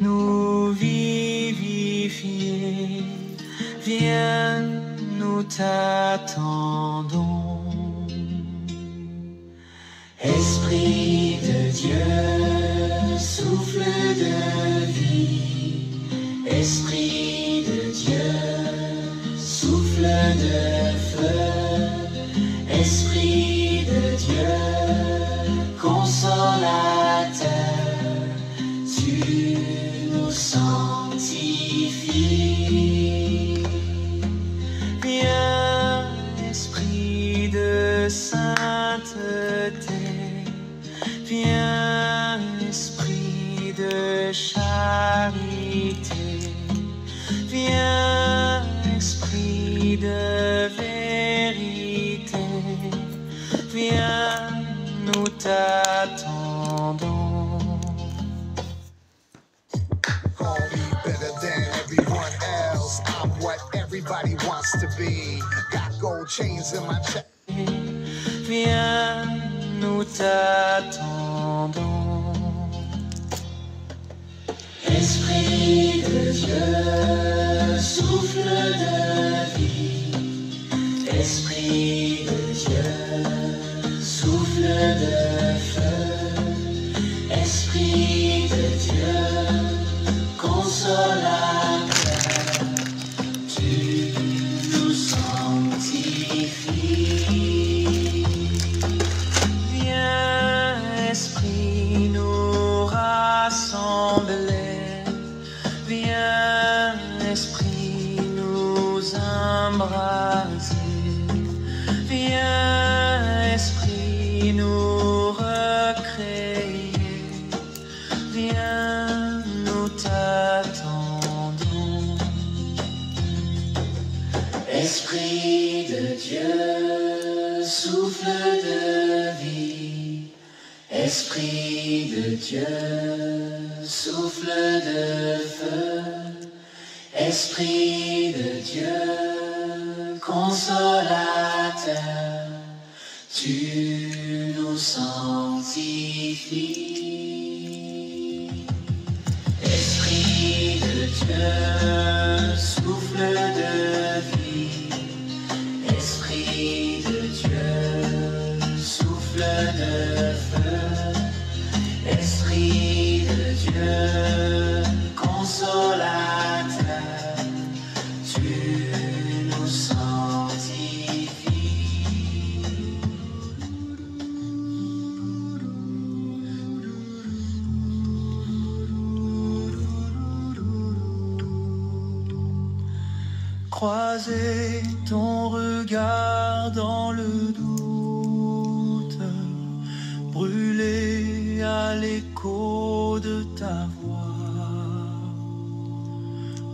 nous vivifier. Viens, nous t'attendons. Esprit de Dieu, souffle de vie. Esprit de Dieu, souffle de feu. Esprit de Dieu, consolateur, tu nous sanctifies. Viens, esprit de sainteté, viens, esprit de charité, viens, esprit de vérité, viens, nous t'attendons. Call me better than everyone else. I'm what everybody wants to be. Got gold chains in my chest. Viens, nous t'attendons. Esprit de Dieu, souffle de vie. Esprit de Dieu, souffle de feu. Esprit de Dieu, consolateur, tu nous sanctifies. Viens, esprit, nous rassembler. Viens, esprit, nous embraser. Viens, esprit, nous recréer. Viens, nous t'attendons. Esprit de Dieu, souffle de vie. Esprit de Dieu, souffle de feu. Esprit de Dieu, consolateur, tu nous sanctifies. Esprit de Dieu, souffle de vie. Esprit de Dieu, souffle de feu. Esprit de Dieu, consolateur, tu nous sanctifies. Croiser ton regard dans le doute, brûler à l'écho de ta voix,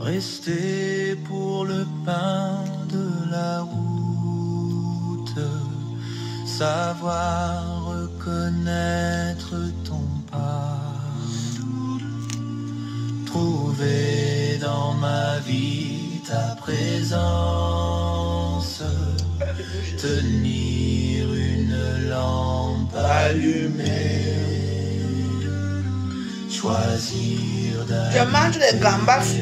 rester pour le pain de la route, savoir reconnaître ton pas, trouver dans ma vie ta présence, tenir une lampe allumée, choisir d'habiter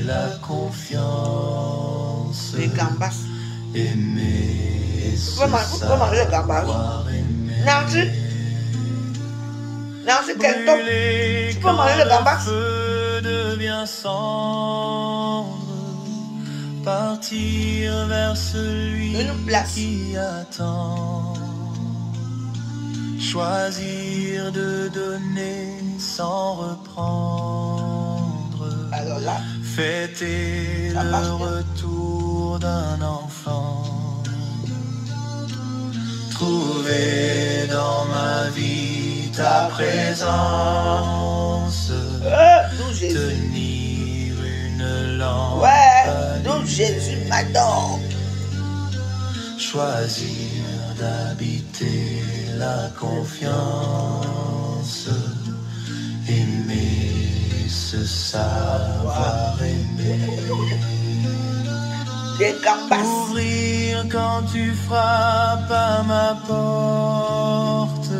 la confiance, aimer et se savoir aimer. Brûler quand le feu devient cendre, partir vers celui qui attend, choisir de donner sans reprendre, fêter le retour d'un enfant, trouver dans ma vie ta présence, tenir une lampe Jésus m'adore. Choisir d'habiter la confiance, aimer, se savoir aimer. Ouvrir quand tu frappes à ma porte,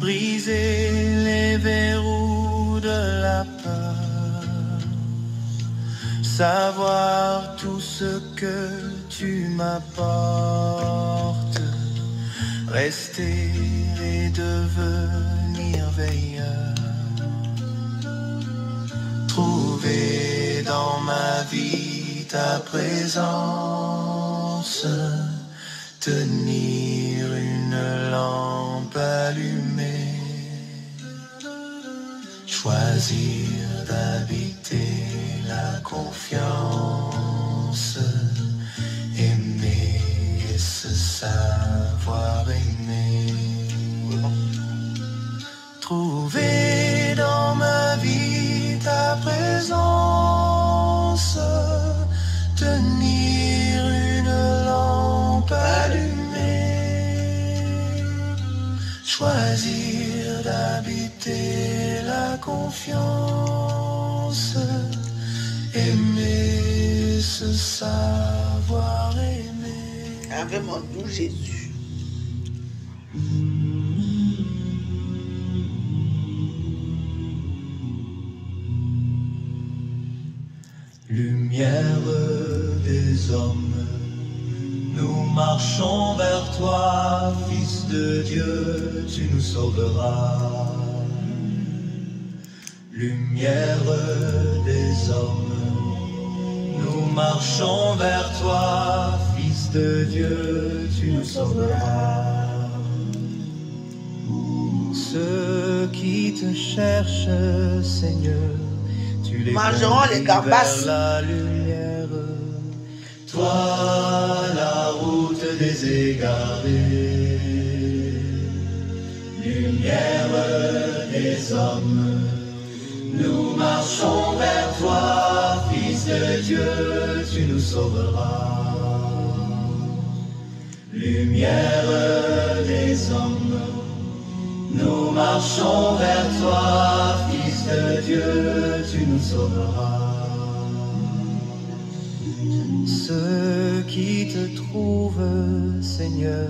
briser les verrous de la peur, savoir tout ce que tu m'apportes, rester et devenir veilleur, trouver dans ma vie ta présence, tenir une lampe allumée, choisir d'habiter la confiance, aimer et se savoir aimer, trouver dans ma vie ta présence, tenir une lampe allumée, choisir d'habiter la confiance, aimer, se savoir aimer. Avec mon doux Jésus. Lumière des hommes, nous marchons vers toi, Fils de Dieu, tu nous sauveras. Lumière des hommes, nous marchons vers toi, Fils de Dieu, tu nous sauveras. Ceux qui te cherchent, Seigneur, tu les mangeront les gambas. La lumière, toi la route des égarés, lumière des hommes, nous marchons vers toi, Fils de Dieu, tu nous sauveras. Lumière des hommes, nous marchons vers toi, Fils de Dieu, tu nous sauveras. Ceux qui te trouvent, Seigneur,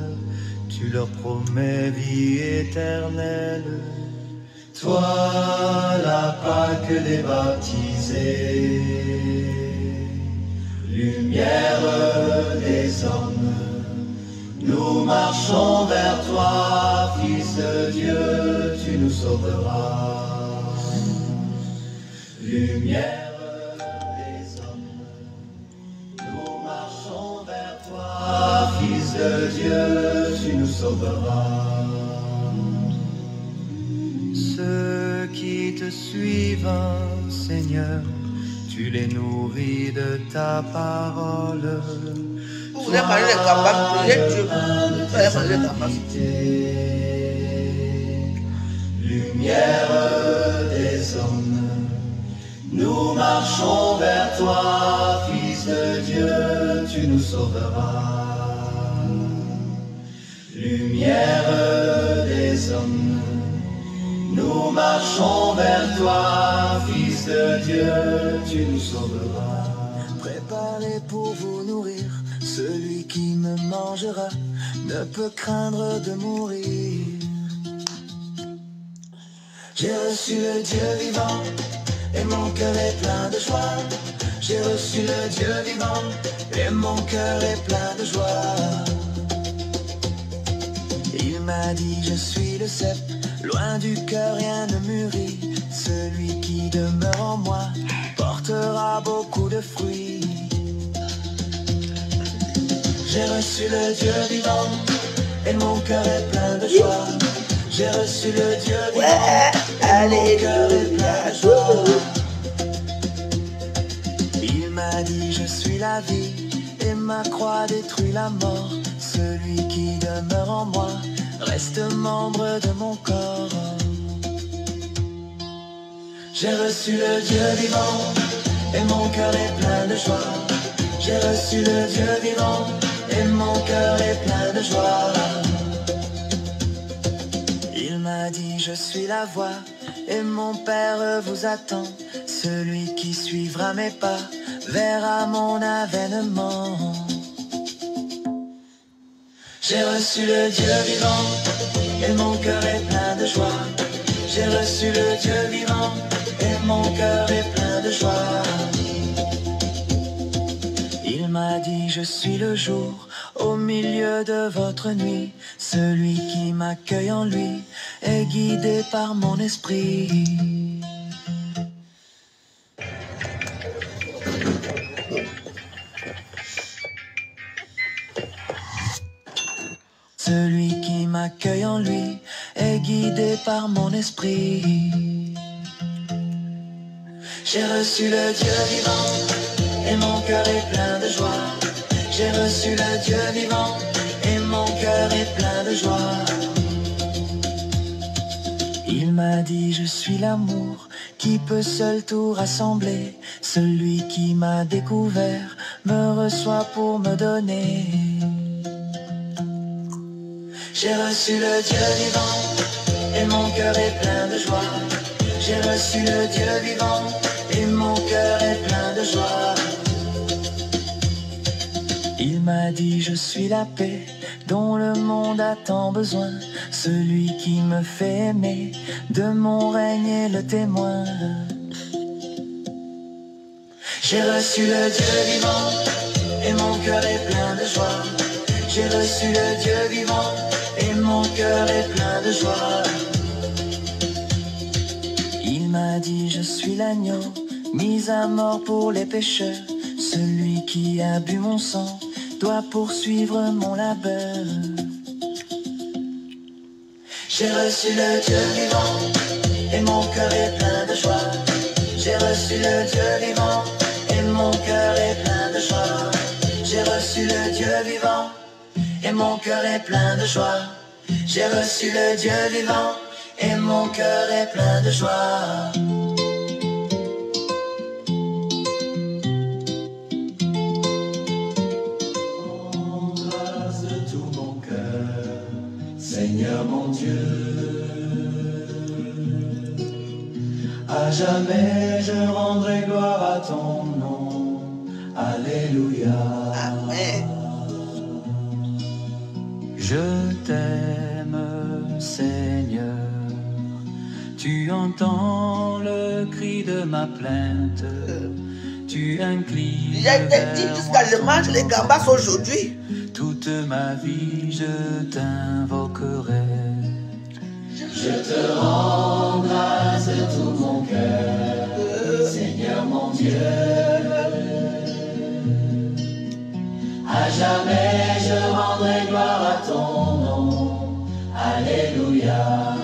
tu leur promets vie éternelle. Toi, la Pâque des baptisés, lumière des hommes, nous marchons vers toi, Fils de Dieu, tu nous sauveras. Lumière des hommes, nous marchons vers toi, Fils de Dieu, tu nous sauveras. Ceux qui te suivent, Seigneur, tu les nourris de ta parole. Vous voulez manger les gambas, priez Dieu. Vous allez manger les gambas. Lumière des hommes, nous marchons vers toi, Fils de Dieu, tu nous sauveras. Lumière des hommes, nous marchons vers toi, Fils de Dieu, tu nous sauveras. Préparez pour vous nourrir, celui qui me mangera ne peut craindre de mourir. J'ai reçu le Dieu vivant et mon cœur est plein de joie. J'ai reçu le Dieu vivant et mon cœur est plein de joie. Il m'a dit je suis le cep, loin du cœur rien ne mûrit. Celui qui demeure en moi portera beaucoup de fruits. J'ai reçu le Dieu vivant et mon cœur est plein de joie. J'ai reçu le Dieu vivant et mon cœur est plein de joie. Il m'a dit je suis la vie et ma croix détruit la mort. Celui qui demeure en moi reste membre de mon corps. J'ai reçu le Dieu vivant et mon cœur est plein de joie. J'ai reçu le Dieu vivant et mon cœur est plein de joie. Il m'a dit je suis la voie et mon Père vous attend. Celui qui suivra mes pas verra mon avènement. J'ai reçu le Dieu vivant et mon cœur est plein de joie. J'ai reçu le Dieu vivant et mon cœur est plein de joie. Il m'a dit je suis le jour au milieu de votre nuit. Celui qui m'accueille en lui est guidé par mon esprit. Celui qui m'accueille en lui est guidé par mon esprit. J'ai reçu le Dieu vivant et mon cœur est plein de joie. J'ai reçu le Dieu vivant et mon cœur est plein de joie. Il m'a dit je suis l'amour qui peut seul tout rassembler. Celui qui m'a découvert me reçoit pour me donner. J'ai reçu le Dieu vivant et mon cœur est plein de joie. J'ai reçu le Dieu vivant et mon cœur est plein de joie. Il m'a dit je suis la paix dont le monde a tant besoin. Celui qui me fait aimer, de mon règne est le témoin. J'ai reçu le Dieu vivant et mon cœur est plein de joie. J'ai reçu le Dieu vivant et mon cœur est plein de joie. Il m'a dit je suis l'agneau mis à mort pour les pécheurs. Celui qui a bu mon sang doit poursuivre mon labeur. J'ai reçu le Dieu vivant et mon cœur est plein de joie. J'ai reçu le Dieu vivant et mon cœur est plein de joie. J'ai reçu le Dieu vivant et mon cœur est plein de joie. J'ai reçu le Dieu vivant et mon cœur est plein de joie. Oh, grâce de tout mon cœur, Seigneur mon Dieu, à jamais je rendrai gloire à ton nom. Alléluia. Amen. Je t'aime, Seigneur. Tu entends le cri de ma plainte. Tu inclines. J'ai dit jusqu'à je mange les gambas aujourd'hui. Toute ma vie, je t'invoquerai. Je te rends grâce de tout mon cœur, Seigneur mon Dieu. À jamais je rendrai gloire à ton nom. Alléluia.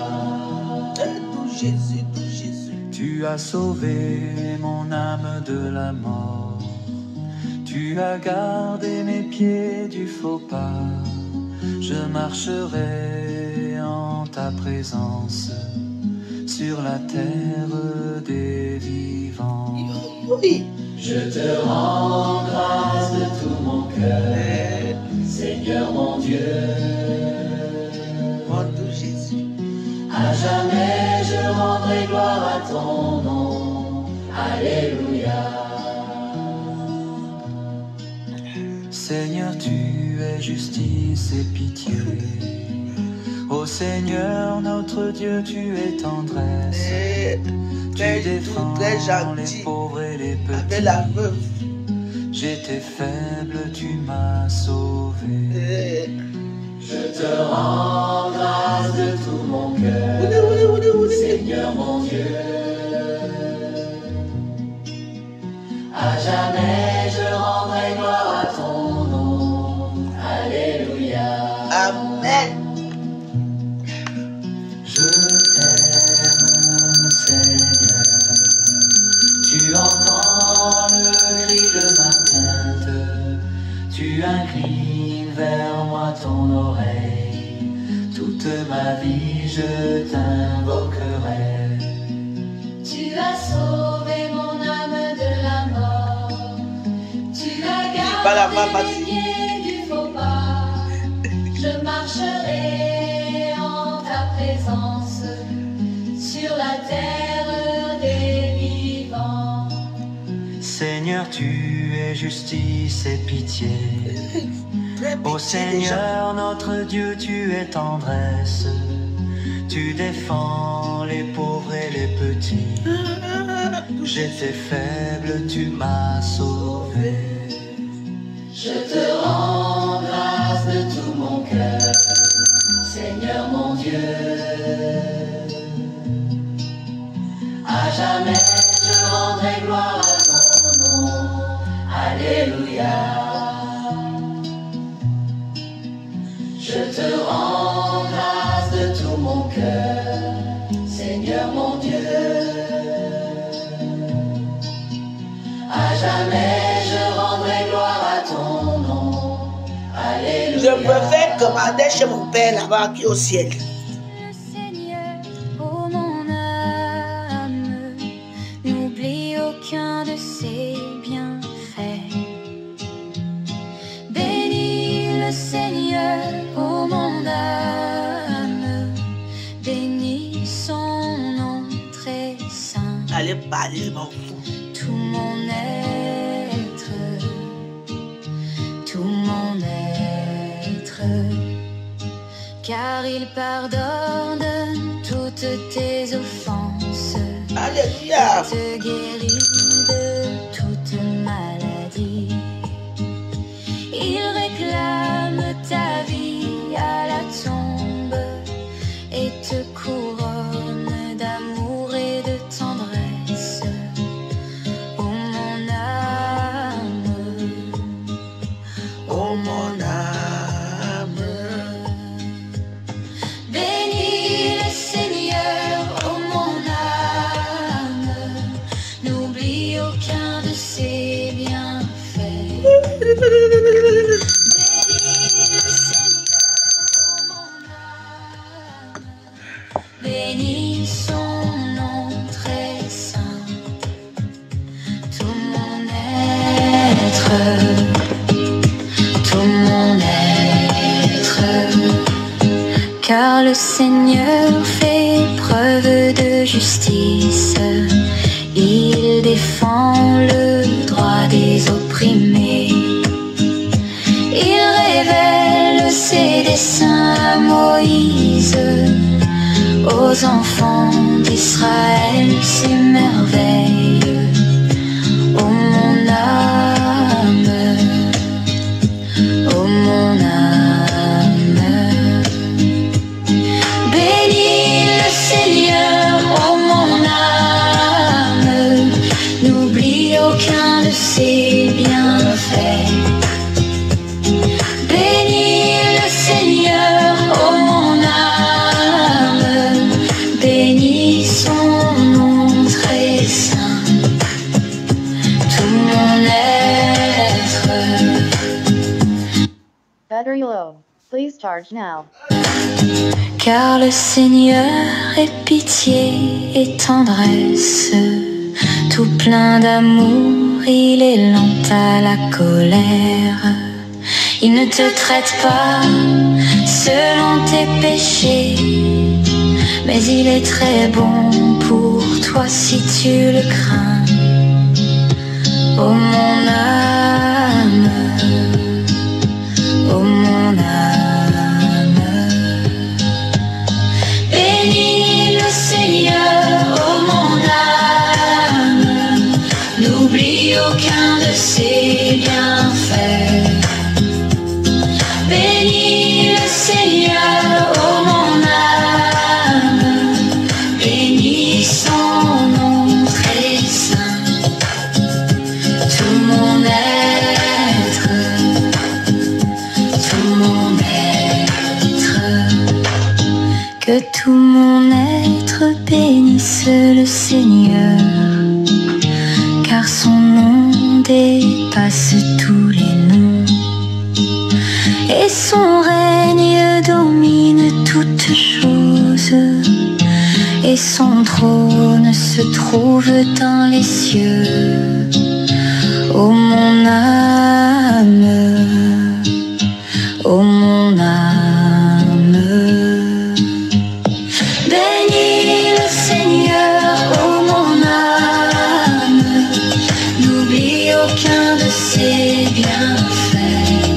Tout Jésus, tout Jésus. Tu as sauvé mon âme de la mort. Tu as gardé mes pieds du faux pas. Je marcherai en ta présence sur la terre des vivants. Oui. Je te rends grâce de tout mon cœur, Seigneur mon Dieu. Mon Dieu Jésus. À jamais je rendrai gloire à ton nom. Alléluia. Seigneur, tu es justice et pitié. Ô Seigneur, notre Dieu, tu es tendresse. Tu défends les pauvres et les petits. Avec la veuve. J'étais faible, tu m'as sauvé. Je te rends grâce de tout mon cœur, Seigneur mon Dieu. À jamais je rendrai gloire à ton nom. Alléluia. Amen. Je t'aime, Seigneur. Tu entends le cri de ma plainte. Tu inclines vers moi ton oreille. Toute ma vie je t'invoquerai. Tu as sauvé mon âme de la mort. Tu as gardé mes pieds du faux pas. Je marcherai en ta présence sur la terre des vivants. Seigneur, tu es justice et pitié. Ô Seigneur, notre Dieu, tu es tendresse. Tu défends les pauvres et les petits. J'étais faible, tu m'as sauvé. Je te rends grâce de tout mon cœur, Seigneur mon Dieu. À jamais je rendrai gloire à ton nom. Alléluia. Je te rends grâce de tout mon cœur, Seigneur mon Dieu. À jamais je rendrai gloire à ton nom. Alléluia. Je préfère commander chez mon père là-bas qui est au ciel. Le Seigneur, ô mon âme, n'oublie aucun de ses bienfaits. Bénis le Seigneur, ô mon âme, bénis son nom très saint. Allez parler, je m'en fous. Tout mon être, tout mon être, car il pardonne toutes tes offenses, Alléluia. te guérit de toute maladie. Il réclame ta vie à la tombe et te couronne d'amour et de tendresse. Oh mon âme, Oh mon âme. bénis le Seigneur, oh mon âme, n'oublie aucun de ses bienfaits. Bénis le Seigneur, oh mon âme, bénis son nom très saint. Tout mon être, tout mon être, car le Seigneur fait preuve de justice. Il défend le droit des opprimés. Il révèle ses desseins à Moïse, aux enfants d'Israël ses merveilles. Oh mon âme, oh mon âme, bénis le Seigneur, oh mon âme, n'oublie aucun de ses bienfaits. Bénis le Seigneur, oh mon âme, bénis son nom très saint. Tout mon être. Battery low. Please charge now. Car le Seigneur est pitié et tendresse, tout plein d'amour, il est lent à la colère. Il ne te traite pas selon tes péchés, mais il est très bon pour toi si tu le crains. Oh mon âme, oh mon âme, bénis le Seigneur, oh mon âme, n'oublie aucun de ses bienfaits. Bénis le Seigneur, oh mon âme, bénis son nom très saint. Tout mon être, tout mon être, que tout mon être bénisse le Seigneur, car son nom dépasse tous les noms, et son règne domine toutes choses, et son trône se trouve dans les cieux. Oh mon âme, oh mon âme, bénis le Seigneur, oh mon âme, n'oublie aucun de ses bienfaits.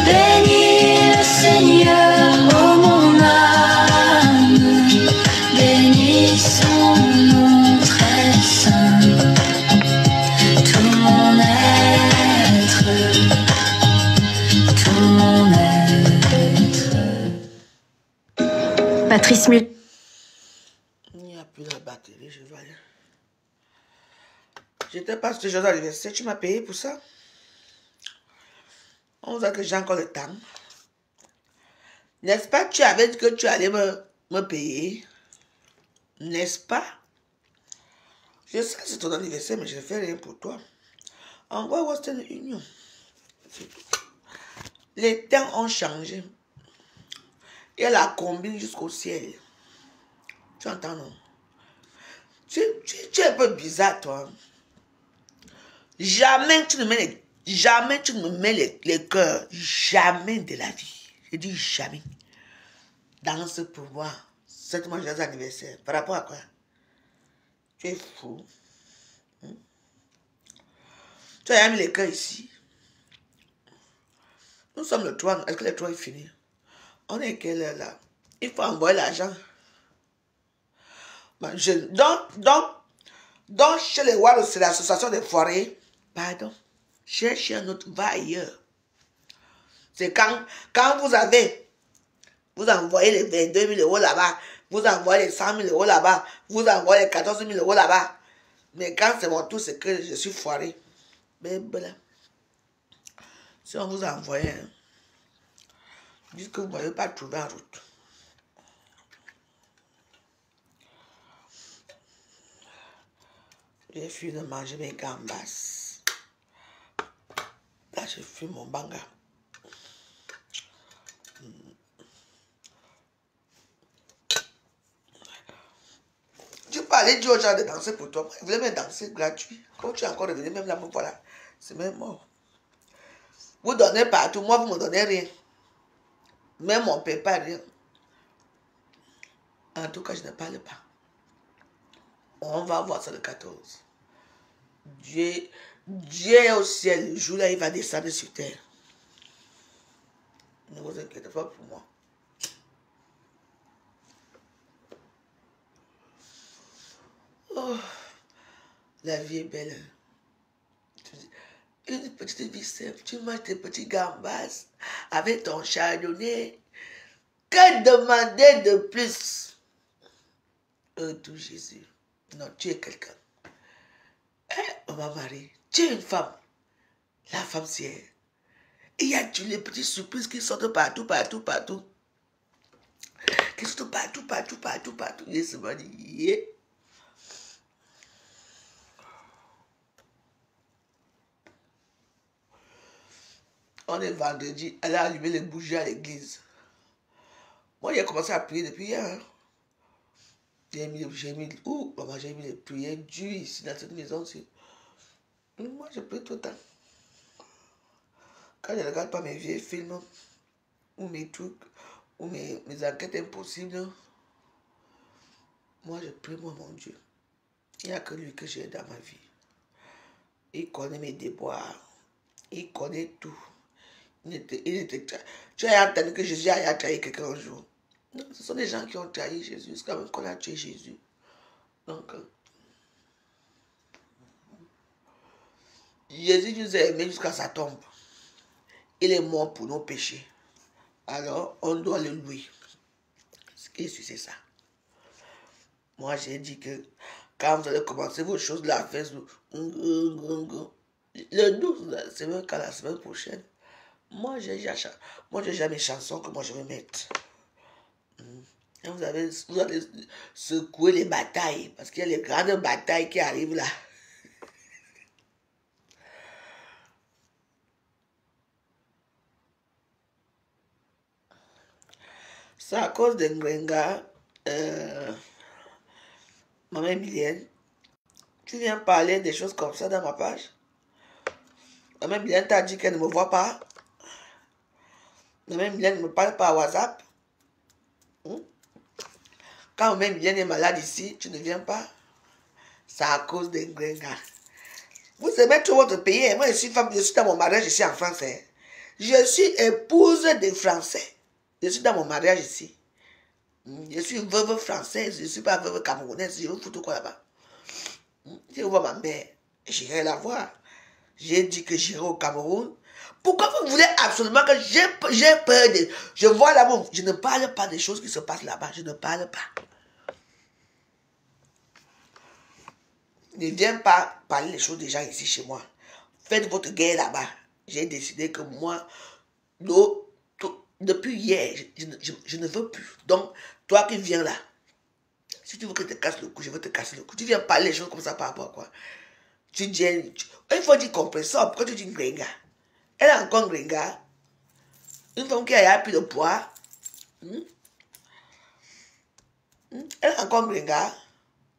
Bénis le Seigneur, oh mon âme, bénis son nom très Patrice Mul. Il n'y a plus la batterie, je vais aller. J'étais pas sur ce jour d'anniversaire, tu m'as payé pour ça? On voit que j'ai encore le temps. N'est-ce pas, tu avais dit que tu allais me payer? N'est-ce pas? Je sais que c'est ton anniversaire, mais je ne fais rien pour toi. Envoie Western Union. Les temps ont changé. Et elle a combine jusqu'au ciel. Tu entends, non? Tu es un peu bizarre, toi. Jamais tu ne me mets les cœurs. Jamais de la vie. Je dis jamais. Dans ce pouvoir. C'est mon joyeux anniversaire. Par rapport à quoi? Tu es fou. Tu as mis les cœurs ici. Nous sommes le 3. Est-ce que le 3 est fini? On est quelle heure là? Il faut envoyer l'argent. Donc, chez les Wallos, c'est l'association des foirés. Pardon. Cherchez un autre, va ailleurs. C'est quand vous envoyez les 22 000 € là-bas, vous envoyez les 100 000 € là-bas, vous envoyez les 14 000 € là-bas. Mais quand c'est mon tour, c'est que je suis foiré. Mais voilà. Si on vous envoie, dites que vous ne m'avez pas trouvé en route. J'ai fini de manger mes gambas. Là, je fume mon banga. Tu peux aller dire aux gens de danser pour toi. Ils voulaient même danser gratuit. Quand tu es encore revenu, même là, voilà. C'est même mort. Vous donnez partout. Moi, vous ne me donnez rien. Même on ne paie pas rien. En tout cas, je ne parle pas. On va voir ça le 14. Dieu est au ciel. Le jour-là, il va descendre sur terre. Ne vous inquiétez pas pour moi. Oh, la vie est belle. Une petite vie simple. Tu manges tes petits gambas avec ton chardonnay. Que demander de plus? Oh, tout Jésus. Non, tu es quelqu'un. On m'a marié. Tu es une femme. La femme, c'est elle. Il y a tous les petites surprises qui sortent partout. Qui sortent partout. Et c'est m'a dit, yeah. On est vendredi, elle a allumé les bougies à l'église. Moi, j'ai commencé à prier depuis hier. Hein. J'ai mis les prières dures ici dans cette maison aussi. Moi, je prie tout le temps. Quand je ne regarde pas mes vieux films, ou mes trucs, ou mes enquêtes impossibles, moi, je prie, moi, mon Dieu. Il n'y a que lui que j'ai dans ma vie. Il connaît mes déboires. Il connaît tout. Tu as entendu que Jésus a trahi quelqu'un un jour. Non, ce sont des gens qui ont trahi Jésus. C'est quand même qu'on a tué Jésus. Donc, Jésus nous a aimés jusqu'à sa tombe. Il est mort pour nos péchés. Alors, on doit le louer. Ce qui est sûr, c'est ça. Moi, j'ai dit que quand vous allez commencer vos choses, la fête, le 12, c'est même qu'à la semaine prochaine. Moi, j'ai déjà mes chansons que moi je vais mettre. Et vous allez secouer les batailles. Parce qu'il y a les grandes batailles qui arrivent là. C'est à cause de Ngwenga, maman Emilienne. Tu viens parler des choses comme ça dans ma page. Maman Emilienne t'a dit qu'elle ne me voit pas. Maman Emilienne ne me parle pas à WhatsApp. Quand maman Emilienne est malade ici, tu ne viens pas. C'est à cause de Ngwenga. Vous aimez tout votre pays. Moi, je suis femme, je suis dans mon mariage ici en France. Je suis épouse des Français. Je suis dans mon mariage ici. Je suis veuve française. Je ne suis pas veuve camerounaise. Je veux foutre quoi là-bas. Si vous voyez ma mère, j'irai la voir. J'ai dit que j'irai au Cameroun. Pourquoi vous voulez absolument que j'ai peur de... Je vois là-bas, je ne parle pas des choses qui se passent là-bas. Je ne parle pas. Ne viens pas parler des choses des gens ici chez moi. Faites votre guerre là-bas. J'ai décidé que moi, depuis hier, je ne veux plus. Donc, toi qui viens là, si tu veux que je te casse le cou, je veux te casser le cou. Tu viens parler des choses comme ça par rapport à quoi? Tu dis, il faut dire compresseur. Pourquoi tu dis gringa? Elle a encore gringa. Une femme qui a pris de poids. Elle a encore gringa.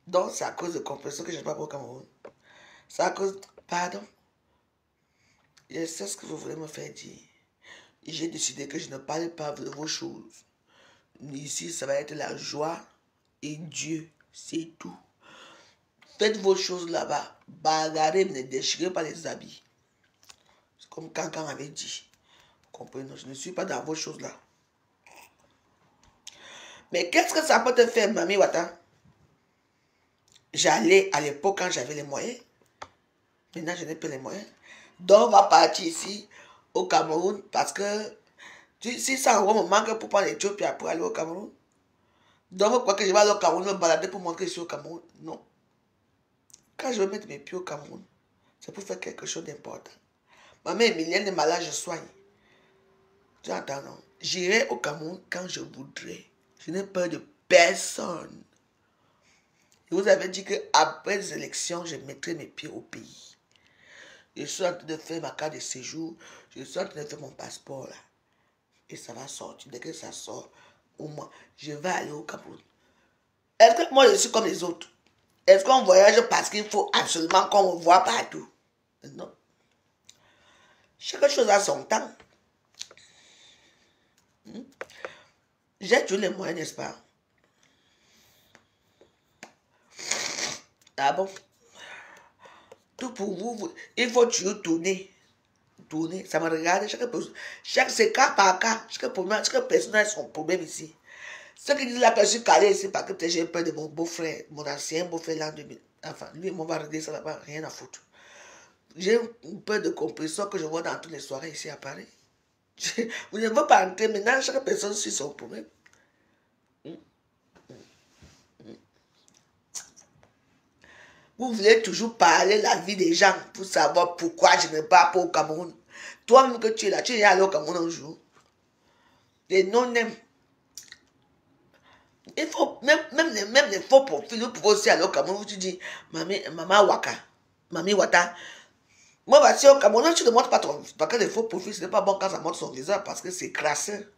Donc, c'est à cause de compresseur que je ne vais pas au Cameroun. C'est à cause... Pardon. Je sais ce que vous voulez me faire dire. J'ai décidé que je ne parle pas de vos choses. Ici, ça va être la joie et Dieu. C'est tout. Faites vos choses là-bas. Bagarrez, ne déchirez pas les habits. C'est comme Cancan avait dit. Vous comprenez? Je ne suis pas dans vos choses là. Mais qu'est-ce que ça peut te faire, Mami Wata? J'allais à l'époque quand j'avais les moyens. Maintenant, je n'ai plus les moyens. Donc, on va partir ici, au Cameroun, parce que si ça me manque pour prendre l'Éthiopie pour aller au Cameroun. Donc, vous croyez que je vais aller au Cameroun me balader pour montrer que je suis au Cameroun? Non. Quand je vais mettre mes pieds au Cameroun, c'est pour faire quelque chose d'important. Ma mère Emilienne est malade, je soigne. Tu entends, non? J'irai au Cameroun quand je voudrais. Je n'ai peur de personne. Et vous avez dit qu'après les élections, je mettrai mes pieds au pays. Je suis en train de faire ma carte de séjour. Je suis en train de faire mon passeport là. Et ça va sortir. Dès que ça sort, au moins, je vais aller au Cameroun. Est-ce que moi je suis comme les autres? Est-ce qu'on voyage parce qu'il faut absolument qu'on me voit partout? Non. Chaque chose a son temps. J'ai tous les moyens, n'est-ce pas? Ah bon? Tout pour vous, il faut toujours tourner. Tourner, ça me regarde. C'est cas par cas. Chaque personne a son problème ici. Ceux qui disent là que je suis calé ici parce que j'ai peur de mon beau-frère, mon ancien beau-frère l'an 2000. Enfin, lui, on va régler ça là-bas, rien à foutre. J'ai peur de compresseur que je vois dans toutes les soirées ici à Paris. Vous ne voulez pas entrer maintenant, chaque personne suit son problème. Vous voulez toujours parler la vie des gens pour savoir pourquoi je ne pars pas au Cameroun. Toi-même que tu es là, tu es allé au Cameroun un jour. Les non-aiment. Il faut, même les faux profils, vous pouvez aussi aller au Cameroun. Tu dis, maman Waka, Mami Wata. Moi, voici au Cameroun, tu ne montres pas ton visage. Parce que les faux profils, ce n'est pas bon quand ça montre son visage parce que c'est crasseux.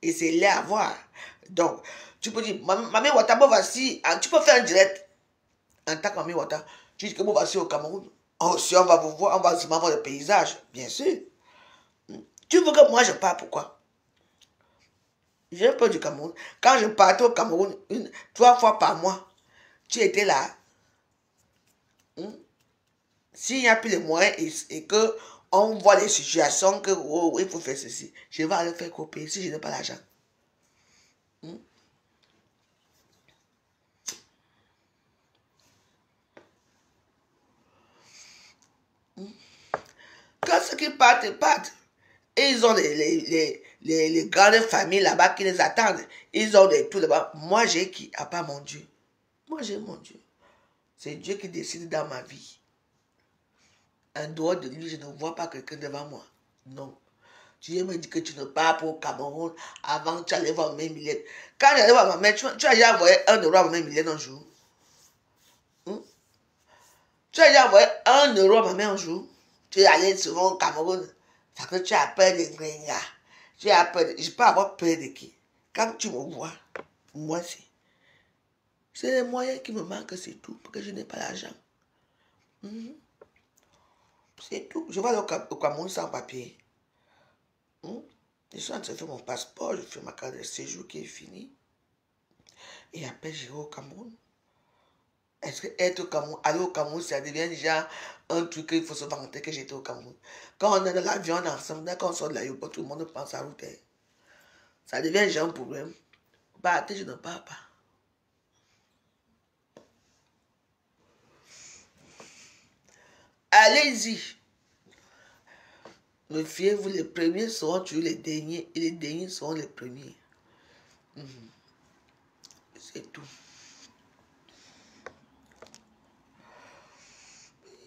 Et c'est laid à voir. Donc, tu peux dire, Mami Wata, moi voici, tu peux faire un direct. En tant que Mami Wata, tu dis que moi voici au Cameroun. Oh, si on va vous voir, on va seulement voir le paysage. Bien sûr. Tu veux que moi je parte, pourquoi? J'ai peur du Cameroun. Quand je partais au Cameroun, 3 fois par mois, tu étais là. S'il n'y a plus les moyens et que on voit les situations que oh, il faut faire ceci, je vais aller faire copier si je n'ai pas l'argent. Quand ceux qui partent, ils partent. Et ils ont les grandes familles là-bas qui les attendent. Ils ont tout là-bas. Moi, j'ai qui? À part mon Dieu. Moi, j'ai mon Dieu. C'est Dieu qui décide dans ma vie. En dehors de lui, je ne vois pas quelqu'un devant moi. Non. Tu me dis que tu ne pars pas au Cameroun avant que tu allais voir ma mère Mylène. Quand j'allais voir ma mère, tu as déjà envoyé 1 euro à ma mère Mylène un jour. Tu as déjà envoyé 1 euro à ma mère un jour. Tu es allé souvent au Cameroun. Parce que tu as peur de Gringa. Tu as peur de... Je peux avoir peur de qui? Quand tu me vois, moi c'est les moyens qui me manquent, c'est tout. Parce que je n'ai pas l'argent. C'est tout. Je vais aller au Cameroun sans papier. Je suis en train de faire mon passeport, je fais ma carte de séjour qui est finie. Et après, j'irai au Cameroun. Est-ce que être au Cameroun, aller au Cameroun, ça devient déjà un truc qu'il faut se vanter que j'étais au Cameroun. Quand on est dans l'avion ensemble, quand on sort de l'aéroport, tout le monde pense à la route. Ça devient déjà un problème. Partez, je ne pars pas. Allez-y. Méfiez-vous, les premiers seront toujours les derniers et les derniers seront les premiers. C'est tout.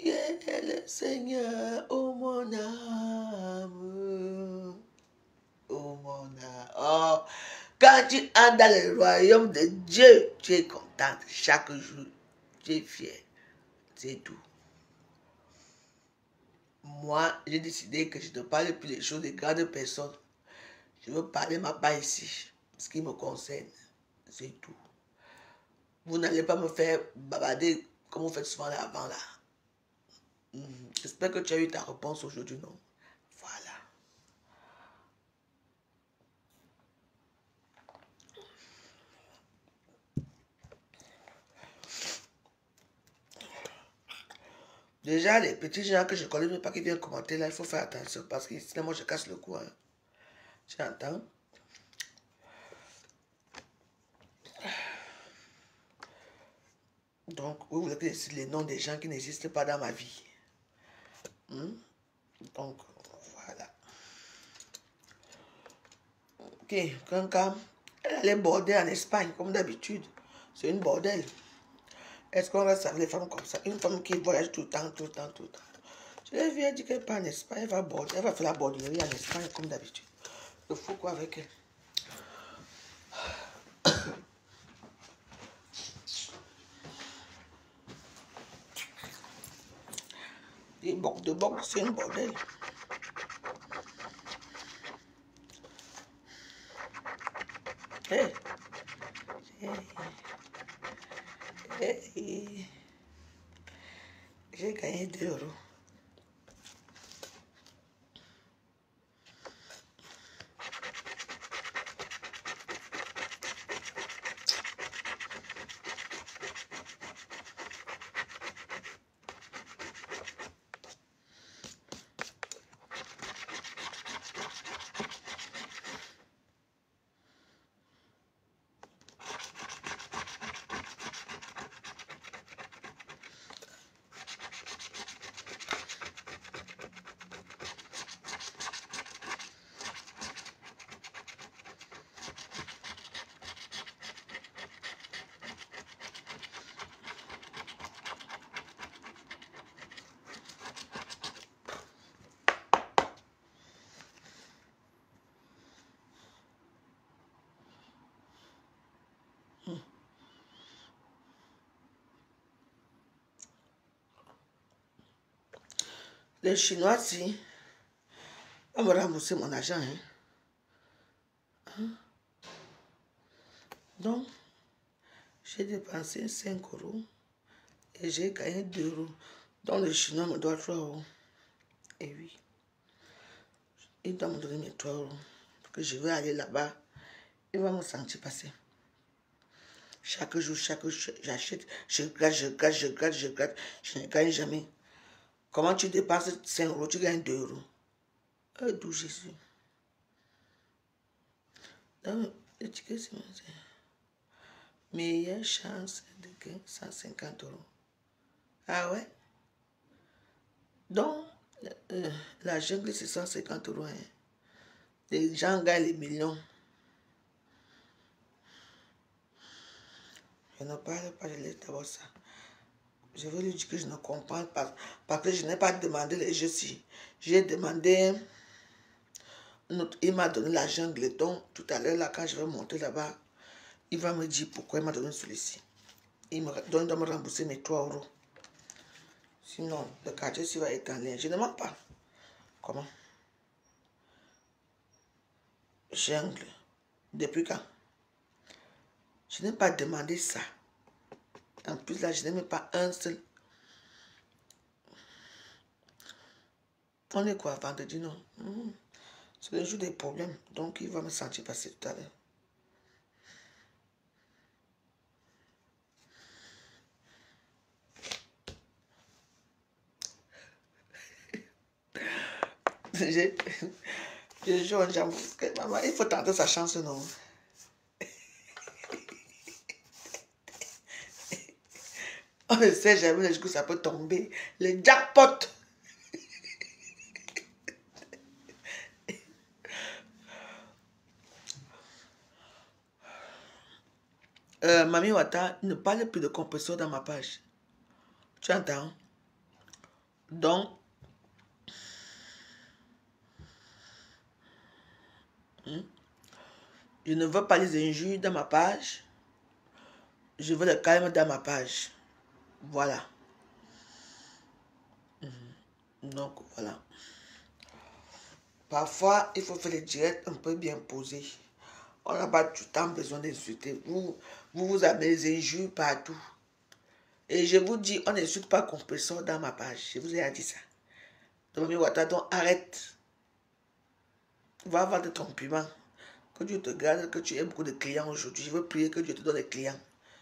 Le Seigneur, oh mon âme, oh mon âme. Oh, quand tu entres dans le royaume de Dieu, tu es contente chaque jour, tu es fier, c'est tout. Moi, j'ai décidé que je ne parle plus des choses de grandes personnes. Je veux parler ma part ici, ce qui me concerne, c'est tout. Vous n'allez pas me faire bavarder comme vous faites souvent avant là. J'espère que tu as eu ta réponse aujourd'hui, non? Voilà. Déjà, les petits gens que je connais même pas qui viennent commenter là, il faut faire attention parce que sinon moi je casse le cou. Hein. Tu entends? Donc, vous voulez que je cite les noms des gens qui n'existent pas dans ma vie. Donc, voilà. Ok, Kanka, elle allait border en Espagne, comme d'habitude. C'est une bordel. Est-ce qu'on reste avec les femmes comme ça? Une femme qui voyage tout le temps. Je l'ai vu, elle dit qu'elle part en Espagne, elle va border, elle va faire la bordellerie en Espagne, comme d'habitude. Il faut quoi avec elle? Des bocs de bocs, c'est un bordel. Hey. J'ai gagné 2 €. Les Chinois, si, vont me rembourser mon argent. Donc, j'ai dépensé 5 € et j'ai gagné 2 €. Donc, le Chinois me doit 3 €. Et oui, il doit me donner mes 3 €. Parce que je vais aller là-bas, il va me sentir passer. Chaque jour, j'achète, je gratte, je ne gagne jamais. Comment tu dépenses 5 €, tu gagnes 2 €. D'où Jésus. Donc, le ticket, c'est meilleure chance de gagner 150 €. Ah ouais? Donc, la jungle, c'est 150 €. Hein. Les gens gagnent les millions. Je ne parle pas, je laisse d'abord ça. Je veux lui dire que je ne comprends pas. Parce que je n'ai pas demandé les jeux-ci. J'ai demandé... Il m'a donné la jungle. Donc, tout à l'heure, là, quand je vais monter là-bas, il va me dire pourquoi il m'a donné celui-ci. Il doit me rembourser mes 3 €. Sinon, le quartier-ci va être en l'air. Je ne mens pas. Comment? Jungle. Depuis quand? Je n'ai pas demandé ça. En plus, là, je n'ai même pas un seul. On est quoi, vendredi, non? C'est le jour des problèmes. Donc, il va me sentir passer tout à l'heure. Je joue un jambe. Maman, il faut tenter sa chance, non? On ne sait jamais jusqu'où ça peut tomber. Le jackpot. Mami Wata, ne parle plus de compresseur dans ma page. Tu entends? Donc, je ne veux pas les injures dans ma page. Je veux le calme dans ma page. Voilà. Donc, voilà. Parfois, il faut faire les directs un peu bien posés. On n'a pas tout le temps besoin d'insulter. Vous avez les injures partout. Et je vous dis, on n'insulte pas compresseur dans ma page. Je vous ai dit ça. Donc, arrête. Va avoir de ton piment. Que Dieu te garde, que tu aies beaucoup de clients aujourd'hui. Je veux prier que Dieu te donne des clients.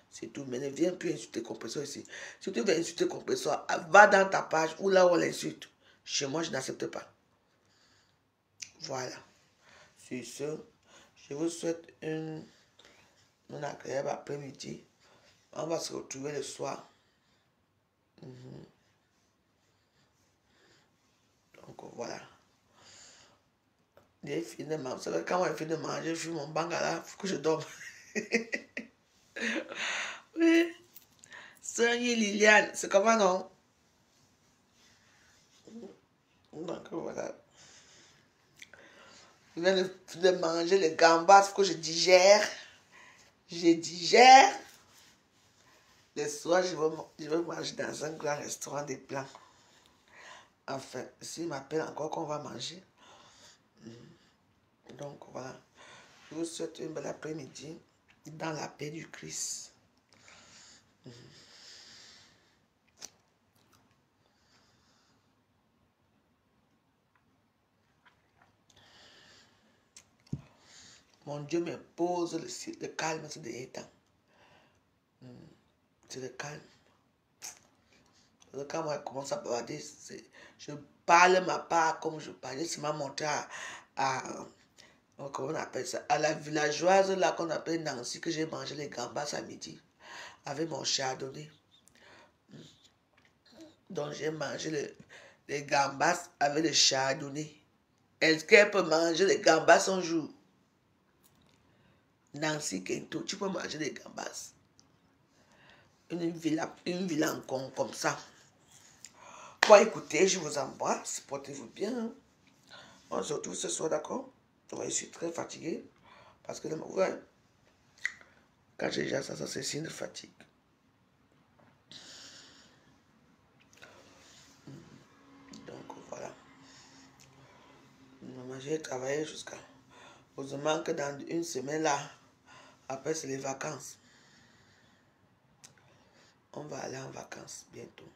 C'est tout. Mais ne viens plus insulter compresseur ici. Si tu veux insulter compresseur, va dans ta page ou là où on l'insulte. Chez moi, je n'accepte pas. Voilà. Sur ce, je vous souhaite une agréable après-midi. On va se retrouver le soir. Donc voilà. J'ai fini de manger. Vous savez, quand on finit de manger, je fume mon bangala. Il faut que je dorme. Oui. Sonia Liliane, c'est comment non? Donc voilà. Je viens de manger les gambas que je digère. Je digère. Le soir, je vais manger dans un grand restaurant des plans. Enfin, s'il m'appelle encore qu'on va manger. Donc voilà. Je vous souhaite une belle après-midi dans la paix du Christ. Mon Dieu me pose le calme ces derniers temps. C'est le calme. Quand moi je commence à parler, je parle ma part comme je parlais. C'est m'a montré comment on appelle ça, à la villageoise là qu'on appelle Nancy, que j'ai mangé les gambas à midi avec mon chardonnay. Donc j'ai mangé les gambas avec le chardonnay. Est-ce qu'elle peut manger les gambas un jour? Nancy Kento, tu peux manger des gambas. Une villa en con comme ça. Bon, écoutez, je vous embrasse. Portez-vous bien. On se retrouve ce soir, d'accord? Ouais, je suis très fatigué. Parce que ouais, quand j'ai déjà ça, c'est signe de fatigue. Donc voilà. J'ai travaillé jusqu'à... Heureusement que dans une semaine là, après c'est les vacances. On va aller en vacances bientôt.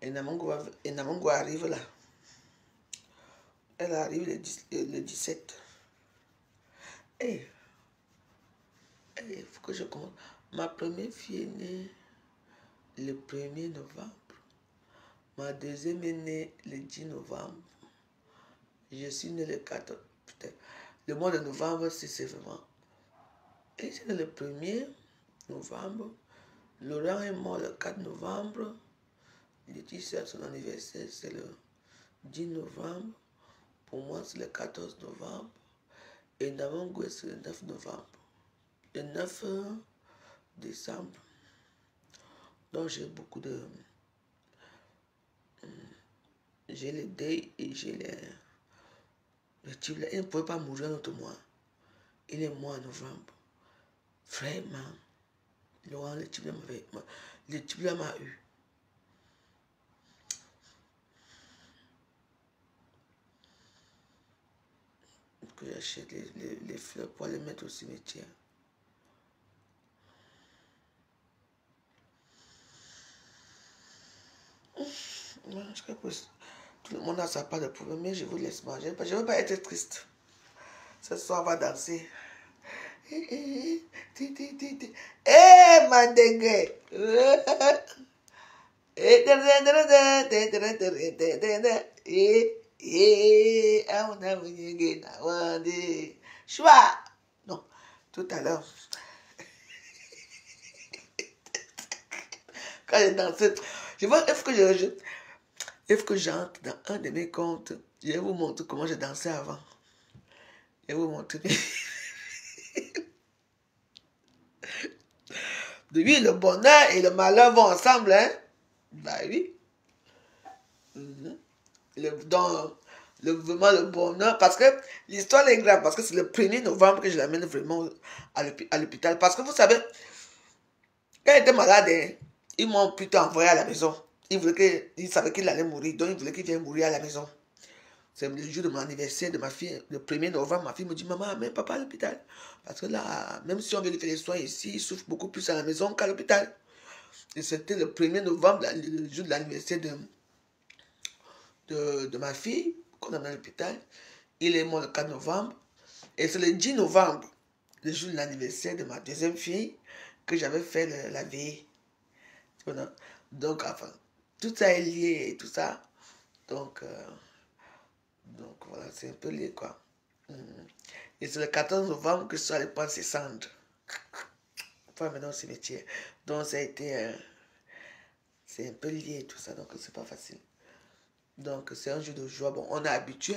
Et Namongo arrive là. Elle arrive le 17. Et il faut que je commence. Ma première fille est née le 1er novembre. Ma deuxième est née le 10 novembre. Je suis né le 14. Putain. Le mois de novembre, c'est vraiment. Et c'est le 1er novembre. Laurent est mort le 4 novembre. Laetitia, son anniversaire, c'est le 10 novembre. Pour moi, c'est le 14 novembre. Et Namongo, c'est le 9 novembre. Le 9 décembre. Donc, j'ai beaucoup de... J'ai les deuils et j'ai les... Le type là, il ne pouvait pas mourir un autre mois. Il est mort en novembre. Vraiment. Laurent, le type là m'a eu. Que j'achète les fleurs pour les mettre au cimetière. Non, je crois que tout le monde a sa part de problème, mais je vous laisse manger. Je ne veux pas être triste. Ce soir, on va danser. Eh, Mandenge! Choua! Non, tout à l'heure. Quand j'ai dansé, il faut que j'entre dans un de mes comptes. Je vais vous montrer comment je dansais avant. Je vais vous montrer. Oui, le bonheur et le malheur vont ensemble, hein. Bah oui. Vraiment le bonheur. Parce que l'histoire est grave. Parce que c'est le 1er novembre que je l'amène vraiment à l'hôpital. Parce que vous savez, quand il était malade, hein, ils m'ont plutôt envoyé à la maison. Ils savaient qu'il allait mourir. Donc ils voulaient qu'il vienne mourir à la maison. C'est le jour de mon anniversaire de ma fille. Le 1er novembre, ma fille me dit, maman, amène papa à l'hôpital. Parce que là, même si on veut lui faire les soins ici, il souffre beaucoup plus à la maison qu'à l'hôpital. Et c'était le 1er novembre, le jour de l'anniversaire de ma fille, qu'on amène à l'hôpital. Il est mort le 4 novembre. Et c'est le 10 novembre, le jour de l'anniversaire de ma deuxième fille, que j'avais fait la veille. Donc, enfin, tout ça est lié et tout ça. Donc voilà, c'est un peu lié, quoi. Et c'est le 14 novembre que je suis allé prendre ses cendres. Enfin, maintenant, c'est métier. Donc, ça a été... c'est un peu lié, tout ça. Donc, c'est pas facile. Donc, c'est un jour de joie. Bon, on est habitué.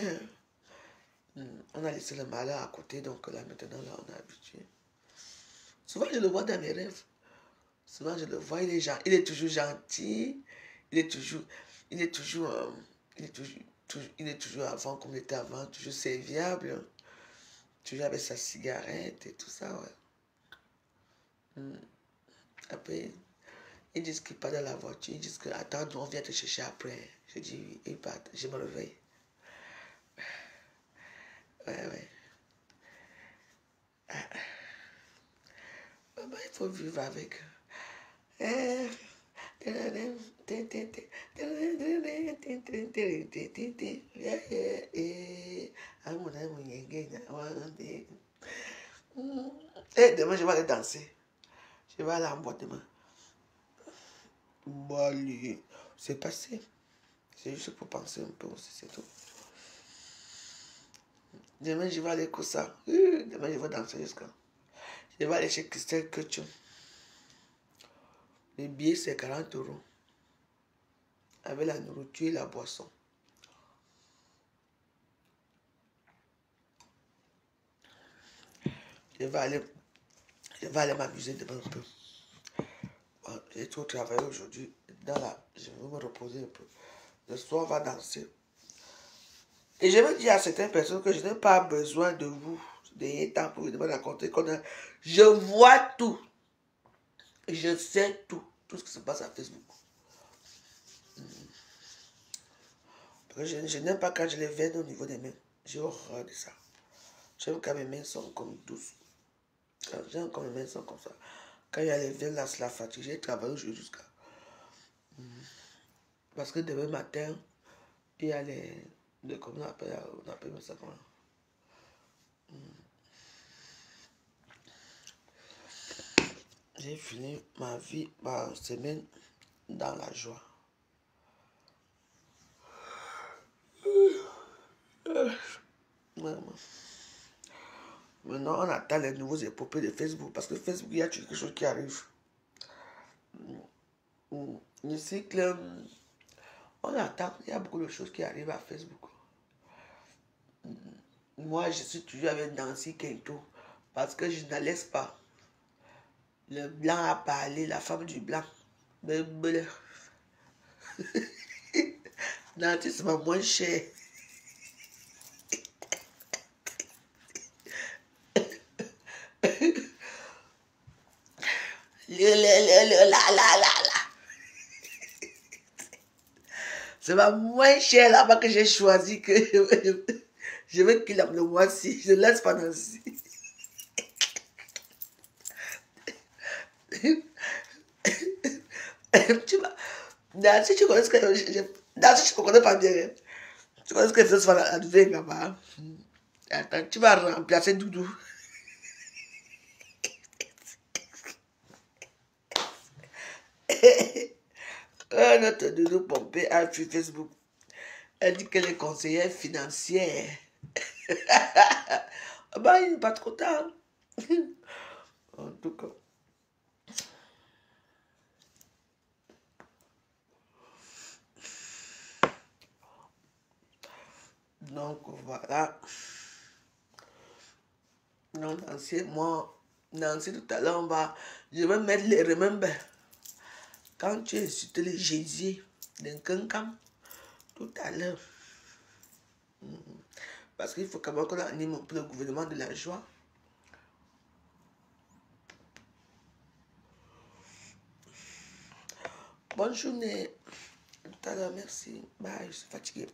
Hein. On a laissé le malheur à côté. Donc, là, maintenant, là, on est habitué. Souvent, je le vois dans mes rêves. Souvent, je le vois. Il est toujours gentil. Il est toujours avant, comme il était avant. Toujours serviable. Toujours avec sa cigarette et tout ça, ouais. Après, ils disent qu'il part dans la voiture. Ils disent que, attends, on vient te chercher après. Je dis, oui, ils partent. Je me réveille. Ouais. Maman, il faut vivre avec. Demain, je vais aller danser. Je vais aller en boîte demain. Bon, c'est passé. C'est juste pour penser un peu aussi, c'est tout. Demain, je vais aller comme ça. Demain, je vais danser jusqu'à. Je vais aller chez Christelle Couture. Les billets, c'est 40 €. Avec la nourriture et la boisson. Je vais aller m'amuser demain un peu. Bon, j'ai trop travaillé aujourd'hui. Je vais me reposer un peu. Le soir, on va danser. Et je veux dire à certaines personnes que je n'ai pas besoin de vous. Des temps pour me raconter je vois tout. Je sais tout. Tout ce qui se passe à Facebook. Parce que je n'aime pas quand je les veine au niveau des mains. J'ai horreur de ça. J'aime quand mes mains sont comme douces. J'aime quand mes mains sont comme ça. Quand il y a les veines là, c'est la fatigue. J'ai travaillé aujourd'hui jusqu'à... Parce que demain matin, il y a comment on appelle ça comment? J'ai fini ma semaine dans la joie. Maintenant, on attend les nouveaux épopées de Facebook. Parce que Facebook, il y a quelque chose qui arrive. Le cycle, on attend. Il y a beaucoup de choses qui arrivent à Facebook. Moi, je suis toujours avec Nancy Kento. Parce que je ne laisse pas. Le blanc a parlé, la femme du blanc. Nancy, c'est ma moins cher. C'est ma moins chère là-bas que j'ai choisi que je veux qu'il aime le mois-ci. Je ne laisse pas Nancy. Nancy, tu connais ce que Nancy, tu ne connais pas bien. Tu connais ce que je fais à Dubaï là-bas. Attends, tu vas remplacer Doudou. Notre Doudou Pompé a fui Facebook. Elle dit qu'elle est conseillère financière. Bah, il n'est pas trop tard. En tout cas. Donc, voilà. Non, Nancy, moi, Nancy, tout à l'heure, je vais mettre les remember. Quand tu es sur le Jésus d'un cancam, tout à l'heure. Parce qu'il faut quand même qu'on anime un peu le gouvernement de la joie. Bonne journée. Tout à l'heure, merci. Bye, je suis fatiguée.